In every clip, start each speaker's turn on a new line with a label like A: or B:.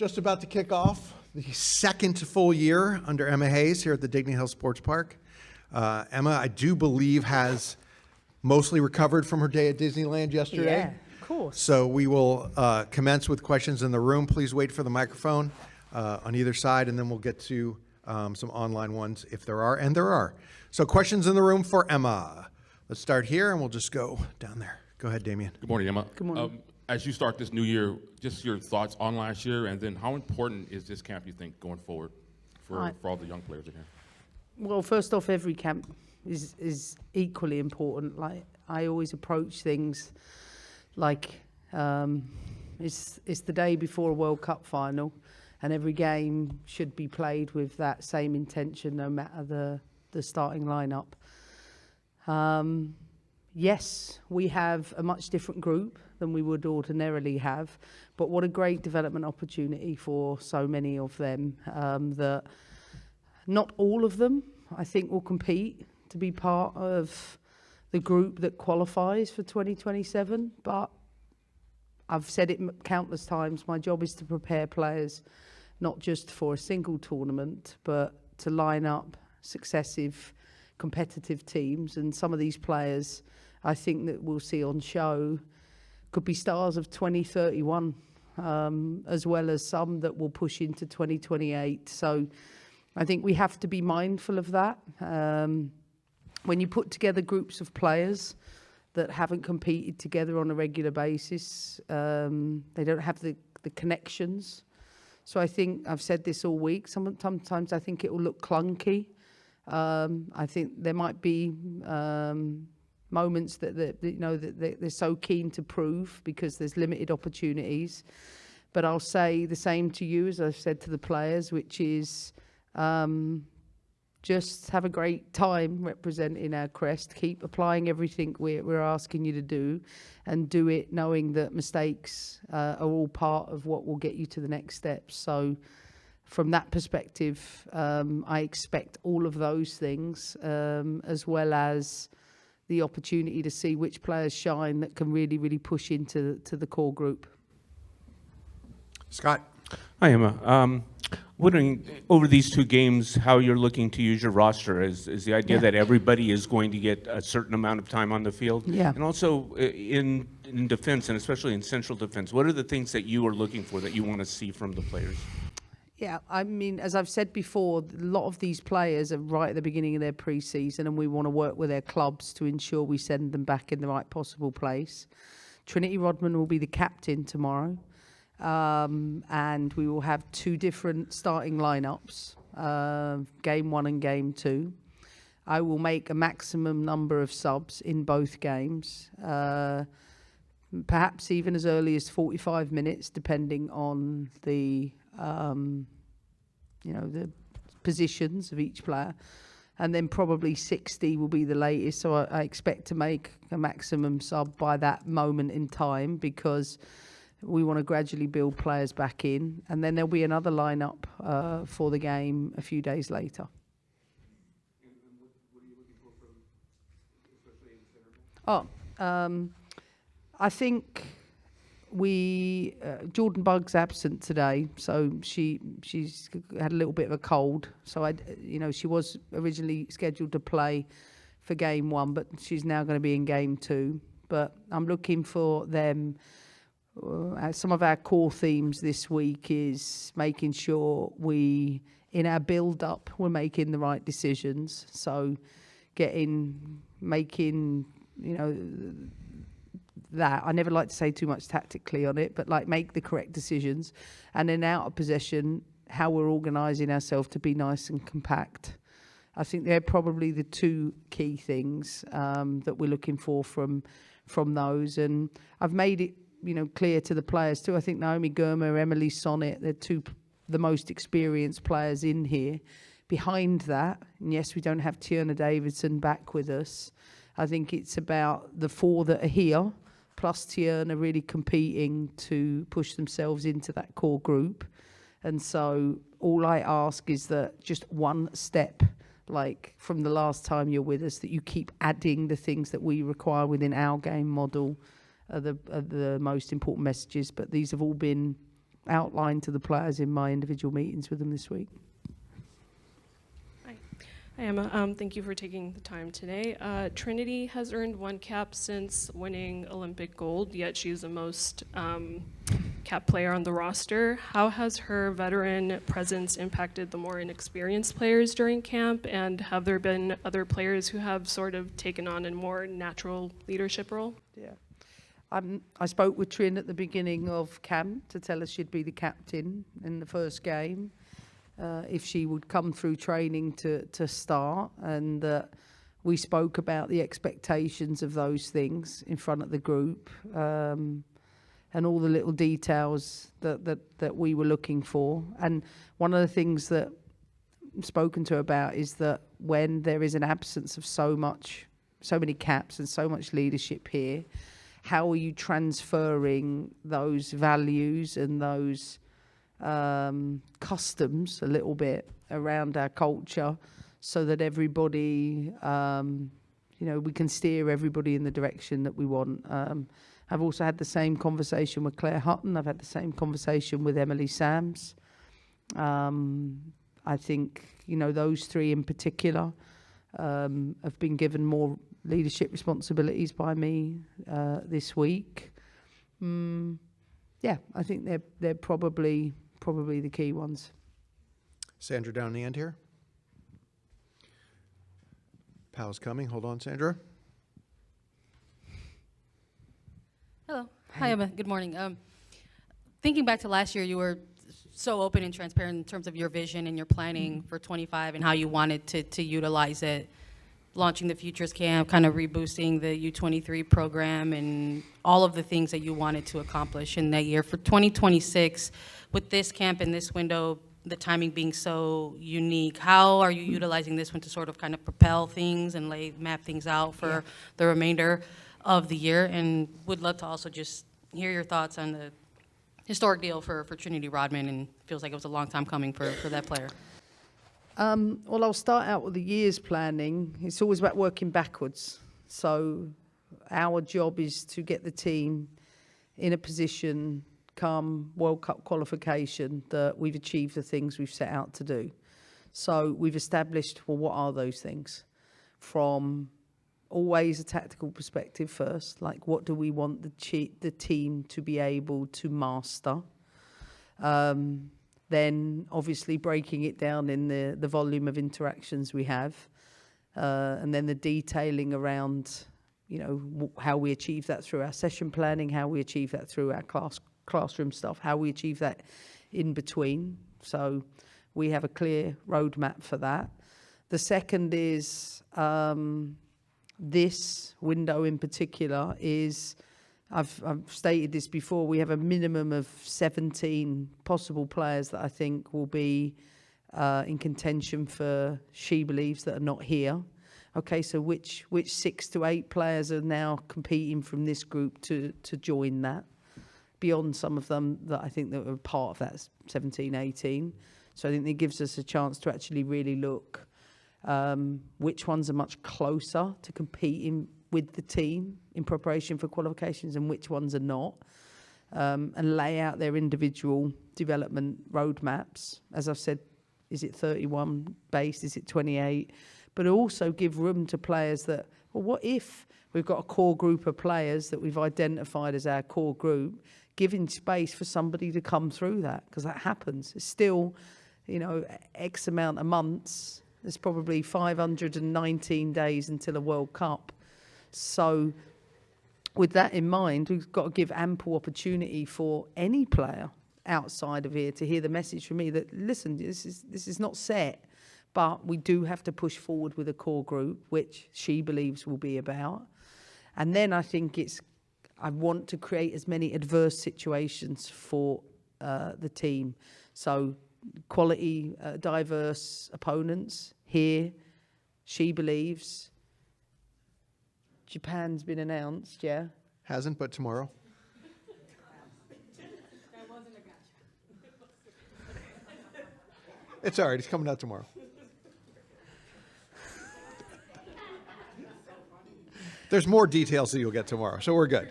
A: Just about to kick off the second full year under Emma Hayes here at the Dignity Hill Sports Park. Emma, I do believe, has mostly recovered from her day at Disneyland yesterday.
B: Yeah, of course.
A: So we will commence with questions in the room. Please wait for the microphone on either side, and then we'll get to some online ones if there are, and there are. So questions in the room for Emma. Let's start here, and we'll just go down there. Go ahead, Damien.
C: Good morning, Emma.
B: Good morning.
C: As you start this new year, just your thoughts on last year, and then how important is this camp, you think, going forward for all the young players in here?
B: Well, first off, every camp is equally important. Like, I always approach things like it's the day before a World Cup final, and every game should be played with that same intention, no matter the starting lineup. Yes, we have a much different group than we would ordinarily have, but what a great development opportunity for so many of them, that not all of them, I think, will compete to be part of the group that qualifies for 2027, but I've said it countless times, my job is to prepare players not just for a single tournament, but to line up successive competitive teams, and some of these players I think that we'll see on show could be stars of 2031, as well as some that will push into 2028. So I think we have to be mindful of that. When you put together groups of players that haven't competed together on a regular basis, they don't have the connections. So I think, I've said this all week, sometimes I think it will look clunky. I think there might be moments that they're so keen to prove because there's limited opportunities. But I'll say the same to you as I've said to the players, which is just have a great time representing our crest. Keep applying everything we're asking you to do, and do it knowing that mistakes are all part of what will get you to the next steps. So from that perspective, I expect all of those things, as well as the opportunity to see which players shine that can really, really push into the core group.
A: Scott.
D: Hi, Emma. Wondering, over these two games, how you're looking to use your roster. Is the idea that everybody is going to get a certain amount of time on the field?
B: Yeah.
D: And also in defense, and especially in central defense, what are the things that you are looking for that you want to see from the players?
B: Yeah, I mean, as I've said before, a lot of these players are right at the beginning of their pre-season, and we want to work with their clubs to ensure we send them back in the right possible place. Trinity Rodman will be the captain tomorrow, and we will have two different starting lineups, game 1 and game 2. I will make a maximum number of subs in both games, perhaps even as early as 45 minutes, depending on the the positions of each player, and then probably 60 will be the latest. So I expect to make a maximum sub by that moment in time, because we want to gradually build players back in, and then there'll be another lineup for the game a few days later.
D: And what are you looking for from, especially in center?
B: I think Jordan Bugg's absent today, so she's had a little bit of a cold. So she was originally scheduled to play for game 1, but she's now going to be in game 2. But I'm looking for them. Some of our core themes this week is making sure in our build-up, we're making the right decisions. So making that, I never like to say too much tactically on it, but make the correct decisions. And then out of possession, how we're organising ourselves to be nice and compact. I think they're probably the two key things that we're looking for from those. And I've made it clear to the players too. I think Naomi Gurma, Emily Sonnet, they're the most experienced players in here. Behind that, and yes, we don't have Tierney Davidson back with us, I think it's about the 4 that are here, plus Tierney really competing to push themselves into that core group. And so all I ask is that just one step, from the last time you're with us, that you keep adding the things that we require within our game model are the most important messages. But these have all been outlined to the players in my individual meetings with them this week.
E: Hi, Emma. Thank you for taking the time today. Trinity has earned 1 cap since winning Olympic gold, yet she's the most cap player on the roster. How has her veteran presence impacted the more inexperienced players during camp? And have there been other players who have sort of taken on a more natural leadership role?
B: Yeah. I spoke with Trin at the beginning of camp to tell us she'd be the captain in the first game. If she would come through training to start, and we spoke about the expectations of those things in front of the group, and all the little details that we were looking for. And one of the things that I've spoken to her about is that when there is an absence of so many caps and so much leadership here, how are you transferring those values and those customs a little bit around our culture so that everybody, we can steer everybody in the direction that we want. I've also had the same conversation with Claire Hutton. I've had the same conversation with Emily Sams. I think, those three in particular have been given more leadership responsibilities by me this week. I think they're probably the key ones.
A: Sandra down the end here. Pal's coming. Hold on, Sandra.
F: Hello. Hi, Emma. Good morning. Thinking back to last year, you were so open and transparent in terms of your vision and your planning for 25 and how you wanted to utilize it, launching the Futures Camp, kind of reboosting the U23 program, and all of the things that you wanted to accomplish in that year. For 2026, with this camp and this window, the timing being so unique, how are you utilizing this one to sort of kind of propel things and map things out for the remainder of the year? And would love to also just hear your thoughts on the historic deal for Trinity Rodman, and feels like it was a long time coming for that player.
B: Well, I'll start out with the year's planning. It's always about working backwards. So our job is to get the team in a position come World Cup qualification that we've achieved the things we've set out to do. So we've established, well, what are those things? From always a tactical perspective first, like what do we want the team to be able to master? Then obviously breaking it down in the volume of interactions we have, and then the detailing around, how we achieve that through our session planning, how we achieve that through our classroom stuff, how we achieve that in between. So we have a clear roadmap for that. The second is this window in particular is, I've stated this before, we have a minimum of 17 possible players that I think will be in contention for She Believes that are not here. Okay, so which 6 to 8 players are now competing from this group to join that, beyond some of them that I think that were part of that 17, 18. So I think it gives us a chance to actually really look which ones are much closer to competing with the team in preparation for qualifications and which ones are not, and lay out their individual development roadmaps. As I've said, is it 31 based, is it 28? But also give room to players that, well, what if we've got a core group of players that we've identified as our core group, giving space for somebody to come through that, because that happens. It's still, X amount of months. There's probably 519 days until a World Cup. So with that in mind, we've got to give ample opportunity for any player outside of here to hear the message from me that, listen, this is not set, but we do have to push forward with a core group, which She Believes will be about. And then I think I want to create as many adverse situations for the team. So quality, diverse opponents here, She Believes. Japan's been announced, yeah?
A: Hasn't, but tomorrow.
F: That wasn't a gotcha.
A: It's all right. It's coming out tomorrow. There's more details that you'll get tomorrow, so we're good.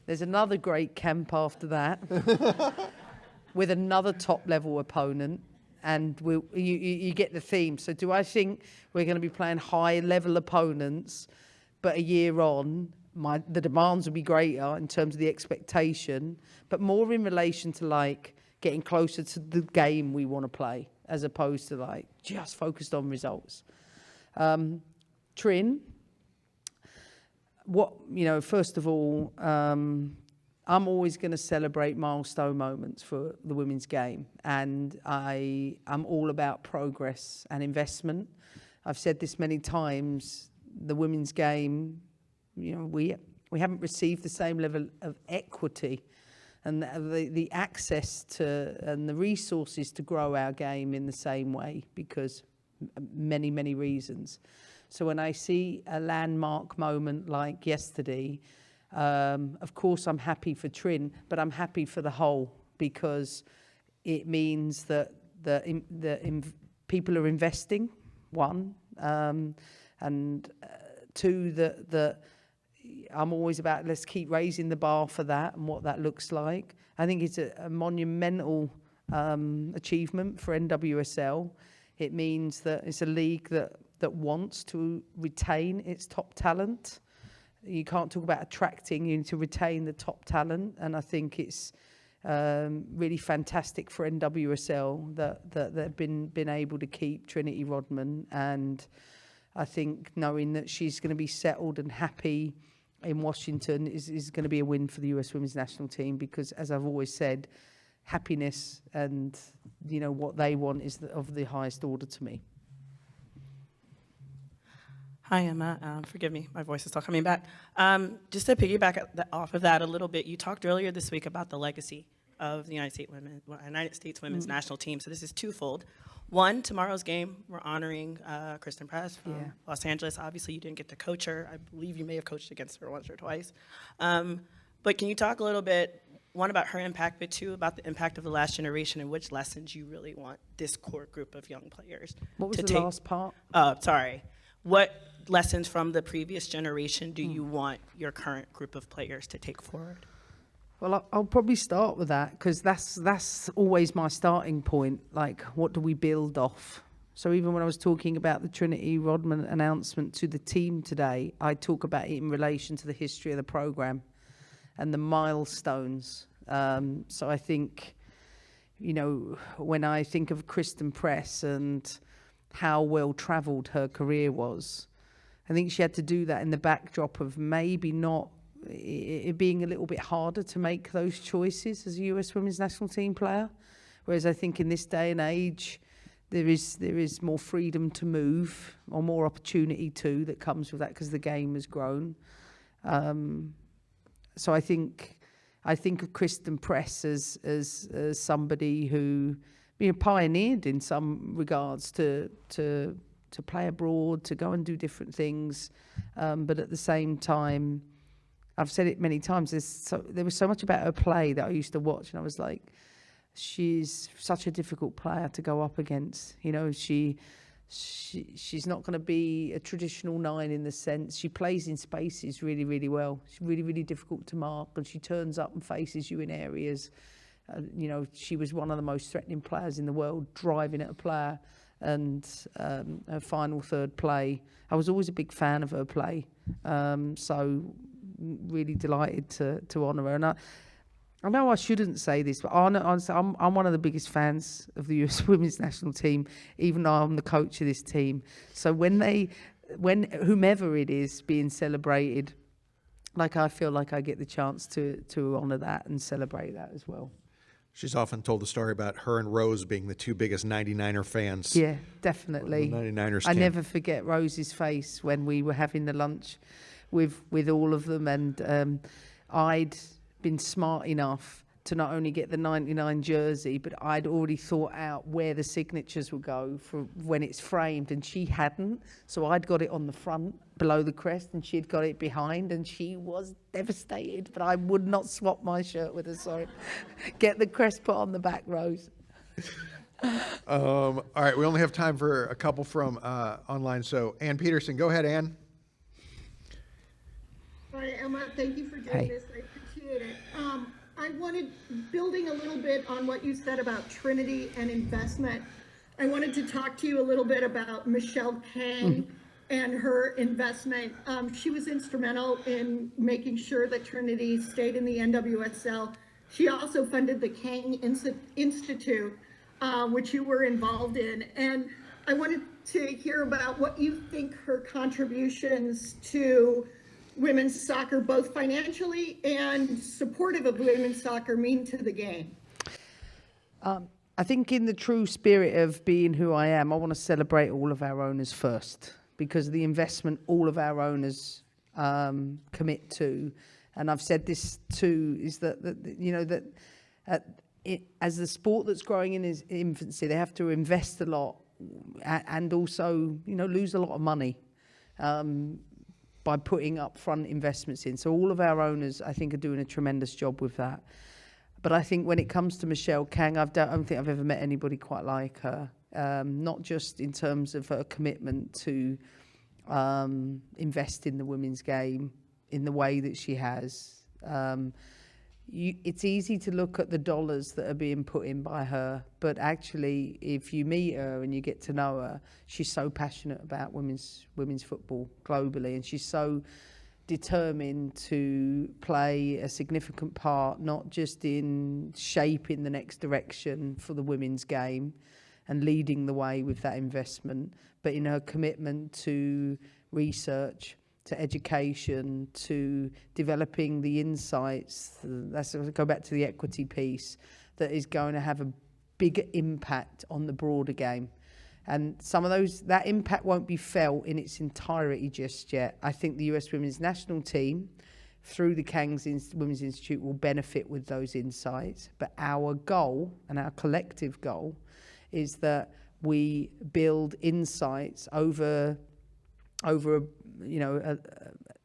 B: There's another great camp after that with another top-level opponent, and you get the theme. So do I think we're going to be playing high-level opponents, but a year on, the demands will be greater in terms of the expectation, but more in relation to like getting closer to the game we want to play, as opposed to like just focused on results. Trin, first of all, I'm always going to celebrate milestone moments for the women's game, and I'm all about progress and investment. I've said this many times, the women's game, we haven't received the same level of equity and the access to and the resources to grow our game in the same way, because many, many reasons. So when I see a landmark moment like yesterday, of course I'm happy for Trin, but I'm happy for the whole, because it means that people are investing, one, and two, that I'm always about, let's keep raising the bar for that and what that looks like. I think it's a monumental achievement for NWSL. It means that it's a league that wants to retain its top talent. You can't talk about attracting, you need to retain the top talent. And I think it's really fantastic for NWSL that they've been able to keep Trinity Rodman. And I think knowing that she's going to be settled and happy in Washington is going to be a win for the US Women's National Team, because, as I've always said, happiness and what they want is of the highest order to me.
G: Hi, Emma. Forgive me, my voice is still coming back. Just to piggyback off of that a little bit, you talked earlier this week about the legacy of the United States Women's National Team. So this is twofold. One, tomorrow's game, we're honoring Kristen Press from Los Angeles. Obviously, you didn't get to coach her. I believe you may have coached against her once or twice. But can you talk a little bit, one, about her impact, but two, about the impact of the last generation and which lessons you really want this core group of young players
B: What was
G: to
B: the
G: take?
B: last part?
G: Sorry. What lessons from the previous generation do you want your current group of players to take forward?
B: Well, I'll probably start with that, because that's always my starting point. Like, what do we build off? So even when I was talking about the Trinity Rodman announcement to the team today, I talk about it in relation to the history of the program and the milestones. So I think, when I think of Kristen Press and how well travelled her career was, I think she had to do that in the backdrop of maybe not it being a little bit harder to make those choices as a US Women's National Team player. Whereas I think in this day and age, there is more freedom to move, or more opportunity too, that comes with that, because the game has grown. So I think of Kristen Press as somebody who pioneered in some regards to play abroad, to go and do different things, but at the same time, I've said it many times, there was so much about her play that I used to watch, and I was like, she's such a difficult player to go up against. She's not going to be a traditional 9 in the sense. She plays in spaces really, really well. She's really, really difficult to mark, and she turns up and faces you in areas. She was one of the most threatening players in the world, driving at a player, and her final third play. I was always a big fan of her play, so really delighted to honour her. And I know I shouldn't say this, but I'm one of the biggest fans of the US Women's National Team, even though I'm the coach of this team. So when whomever it is being celebrated, I feel like I get the chance to honour that and celebrate that as well.
A: She's often told the story about her and Rose being the two biggest 99er fans.
B: Yeah, definitely.
A: The 99ers
B: I
A: team.
B: never forget Rose's face when we were having the lunch with all of them, and I'd been smart enough to not only get the 99 jersey, but I'd already thought out where the signatures would go for when it's framed, and she hadn't. So I'd got it on the front below the crest, and she'd got it behind, and she was devastated, but I would not swap my shirt with her. Sorry. Get the crest put on the back, Rose.
A: All right, we only have time for a couple from online. So Ann Peterson, go ahead, Ann.
H: Hi, Emma. Thank you for doing
B: Hey.
H: this. I appreciate appreciate it. I wanted, building a little bit on what you said about Trinity and investment, I wanted to talk to you a little bit about Michelle Kang and her investment. She was instrumental in making sure that Trinity stayed in the NWSL. She also funded the Kang Institute, which you were involved in. And I wanted to hear about what you think her contributions to women's soccer, both financially and supportive of women's soccer, mean to the game.
B: I think in the true spirit of being who I am, I want to celebrate all of our owners first, because of the investment all of our owners commit to. And I've said this too, is that you know, that as the sport that's growing in its infancy, they have to invest a lot and also, you know, lose a lot of money by putting upfront investments in. So all of our owners, I think, are doing a tremendous job with that. But I think when it comes to Michelle Kang, I don't think I've ever met anybody quite like her. Not just in terms of her commitment to invest in the women's game in the way that she has. It's easy to look at the dollars that are being put in by her, but actually, if you meet her and you get to know her, she's so passionate about women's football globally, and she's so determined to play a significant part, not just in shaping the next direction for the women's game and leading the way with that investment, but in her commitment to research, to education, to developing the insights. That's go back to the equity piece that is going to have a bigger impact on the broader game. And some of that impact won't be felt in its entirety just yet. I think the US Women's National Team, through the Kang's Women's Institute, will benefit with those insights. But our goal, and our collective goal, is that we build insights over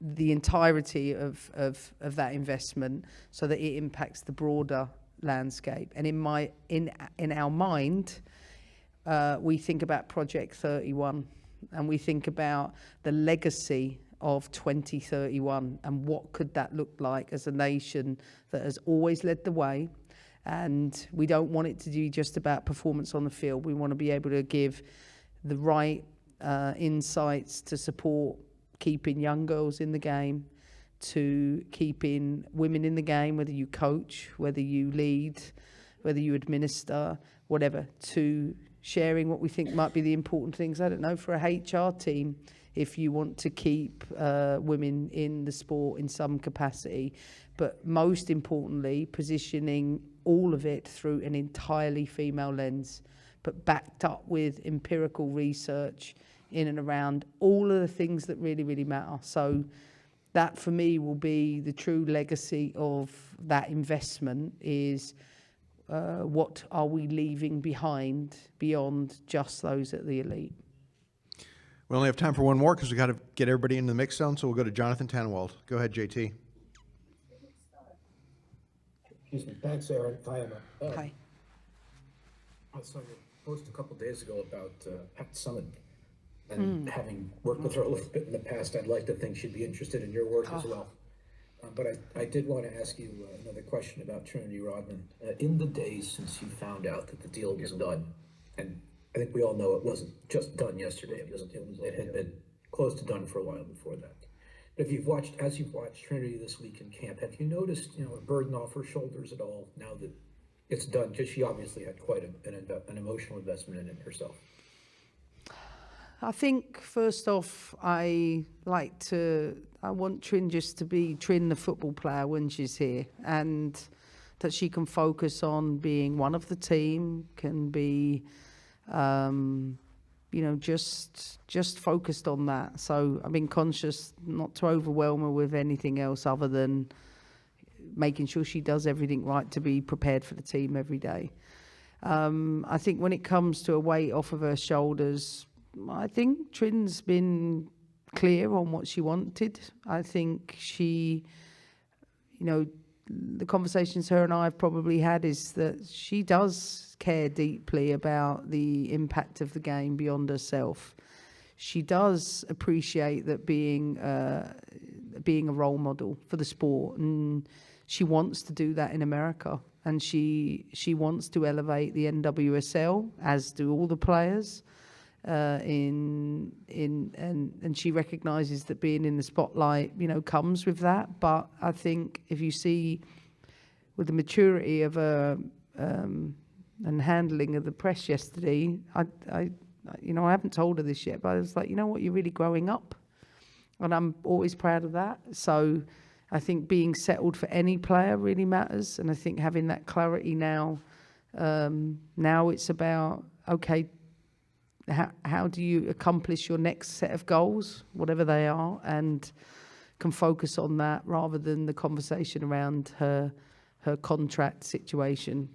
B: the entirety of that investment, so that it impacts the broader landscape. And in our mind, we think about Project 31, and we think about the legacy of 2031 and what could that look like as a nation that has always led the way. And we don't want it to be just about performance on the field. We want to be able to give the right insights to support keeping young girls in the game, to keeping women in the game, whether you coach, whether you lead, whether you administer, whatever, to sharing what we think might be the important things. I don't know, for a HR team, if you want to keep women in the sport in some capacity, but most importantly, positioning all of it through an entirely female lens, but backed up with empirical research in and around all of the things that really, really matter. So that, for me, will be the true legacy of that investment, is what are we leaving behind beyond just those at the elite.
A: We only have time for one more because we got to get everybody into the mix zone, so we'll go to Jonathan Tannenwald. Go ahead, JT.
I: Excuse me. Thanks, Aaron. Hi, Emma.
B: Hi.
I: I saw your post a couple days ago about Pat Summit, and having worked with her a little bit in the past, I'd like to think she'd be interested in your work as well. But I did want to ask you another question about Trinity Rodman. In the days since you found out that the deal was done, and I think we all know it wasn't just done yesterday. It had been close to done for a while before that. But as you've watched Trinity this week in camp, have you noticed, a burden off her shoulders at all now that it's done? Because she obviously had quite an emotional investment in it herself.
B: I think, first off, I want Trin just to be Trin, the football player, when she's here, and that she can focus on being one of the team, can be, just focused on that. So I've been conscious not to overwhelm her with anything else other than making sure she does everything right to be prepared for the team every day. I think when it comes to a weight off of her shoulders, I think Trin's been clear on what she wanted. I think she, the conversations her and I have probably had is that she does care deeply about the impact of the game beyond herself. She does appreciate that being a role model for the sport, and she wants to do that in America, and she wants to elevate the NWSL, as do all the players. And she recognises that being in the spotlight, you know, comes with that. But I think if you see with the maturity of her and handling of the press yesterday, I you know, I haven't told her this yet, but I was like, you know what, you're really growing up, and I'm always proud of that. So I think being settled for any player really matters, and I think having that clarity now, now it's about, okay, how do you accomplish your next set of goals, whatever they are, and can focus on that rather than the conversation around her contract situation.